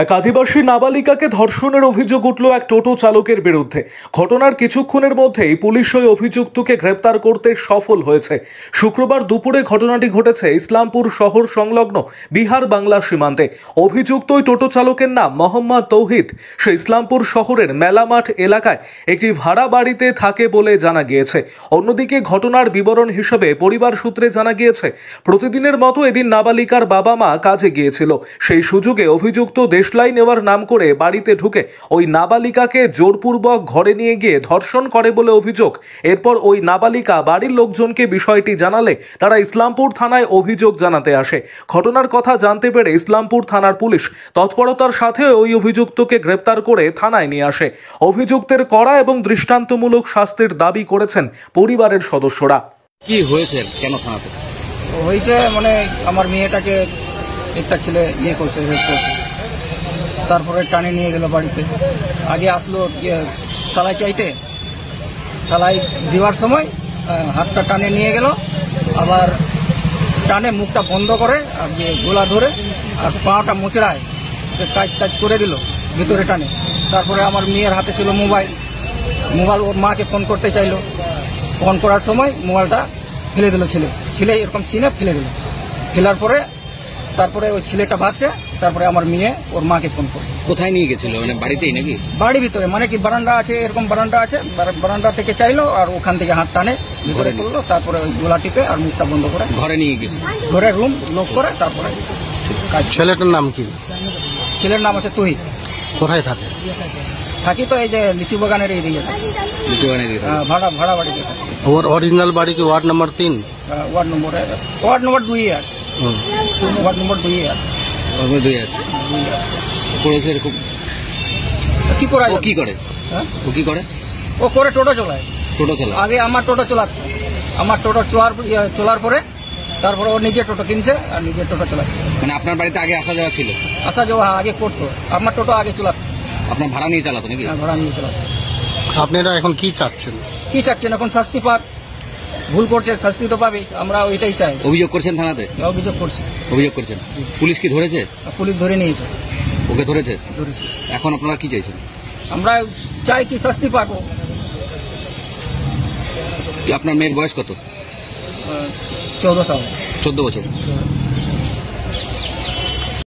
এক আদিবাসী নাবালিকাকে ধর্ষণের অভিযোগ উঠল এক টোটো চালকের বিরুদ্ধে। ঘটনার কিছুক্ষণের মধ্যেই পুলিশ ওই অভিযুক্তকে গ্রেপ্তার করতে সফল হয়েছে। শুক্রবার দুপুরে ঘটনাটি ঘটেছে ইসলামপুর শহর সংলগ্ন বিহার বাংলা সীমান্তে। অভিযুক্ত ওই টোটো চালকের নাম মোহাম্মদ তৌহিদ। সে ইসলামপুর শহরের মেলামাঠ এলাকায় একটি ভাড়া বাড়িতে থাকে বলে জানা গিয়েছে। অন্যদিকে ঘটনার বিবরণ হিসেবে পরিবার সূত্রে জানা গিয়েছে, প্রতিদিনের মতো এদিন নাবালিকার বাবা মা কাজে গিয়েছিল। সেই সুযোগে অভিযুক্ত দেশলাই নেওয়ার নাম করে বাড়িতে ঢুকে ওই নাবালিকাকে জোরপূর্বক ঘরে নিয়ে গিয়ে ধর্ষণ করে বলে অভিযোগ। এরপর ওই নাবালিকা বাড়ির লোকজনকে বিষয়টি জানালে তারা ইসলামপুর থানায় অভিযোগ জানাতে আসে। ঘটনার কথা জানতে পেরে ইসলামপুর থানার পুলিশ তৎপরতার সাথে ওই অভিযুক্তকে গ্রেপ্তার করে থানায় নিয়ে আসে। অভিযুক্তের কড়া এবং দৃষ্টান্তমূলক শাস্তির দাবি করেছেন পরিবারের সদস্যরা। কি হয়েছে, কেন থানাতে হয়েছে? মানে আমার মেয়েটাকে একটা ছেলে নিয়ে করছে, রেপ করছে। তারপরে টানে নিয়ে গেল বাড়িতে। আগে আসলো সালাই চাইতে, সালাই দেওয়ার সময় হাতটা টানে নিয়ে গেল, আবার টানে মুখটা বন্ধ করে আর যে গোলা ধরে আর পাটা মোচড়ায় কাজ করে দিল ভিতরে টানে। তারপরে আমার মেয়ের হাতে ছিল মোবাইল, ওর মাকে ফোন করতে চাইলো। ফোন করার সময় মোবাইলটা ফেলে দিল ছেলে এরকম ছিনে ফেলে দিল। ফেলার পরে তারপরে ওই ছেলেটা ভাগছে। তারপরে আমার মেয়ে ওর মাকে ফোন করে। কোথায় নিয়ে গেছিল? মানে বাড়িতেই নাকি? বাড়ির ভিতরে, মানে কি বারান্দা আছে, এরকম বারান্দা আছে, বারান্দা থেকে চাইলো আর ওখান থেকে হাত টানে ভিতরে করলো। তারপরে ওই গোলা টিপে আর মুখটা বন্ধ করে ঘরে নিয়ে গেছে। ঘরে রুম লক করে তারপরে ছেলেটার নাম কি? ছেলের নাম আছে তুহিদ। কোথায় থাকে? থাকি তো এই যে লিচু বাগানের এই দিকে ভাড়া বাড়িতে থাকে। ওর অরিজিনাল বাড়ি কি ward number 3? Ward number 2 ward number 2 আছে করেছে এরকম। কি করে? ও কি করে? ও কি করে? ও করে টোটো চলায়। টোটো চলা? আগে আমার টোটো চলার পরে তারপরে ও নিজে টোটো কিনছে আর নিজে টোটো চালাচ্ছে। মানে আপনার বাড়িতে আগে আসা যাওয়া ছিল? আসা যাওয়া আগে করতো। আমার টোটো আগে চালাতো। আপনার ভাড়া নিয়ে চালাতো নাকি? ভাড়া নিয়ে চালাতো। আপনারা এখন কি চাচ্ছেন? এখন শাস্তি পাক। ভুল করছে, শাস্তি তো পাবে, আমরা ওইটাই চাই। অভিযোগ করছেন থানাতে? অভিযোগ করছেন। পুলিশ কি ধরেছে? পুলিশ ধরে নিয়েছে। ওকে ধরেছে? এখন আপনারা কি চাইছেন? আমরা চাই কি শাস্তি পাবো। আপনার মেয়ের বয়স কত? 14 সাল। 14 বছর।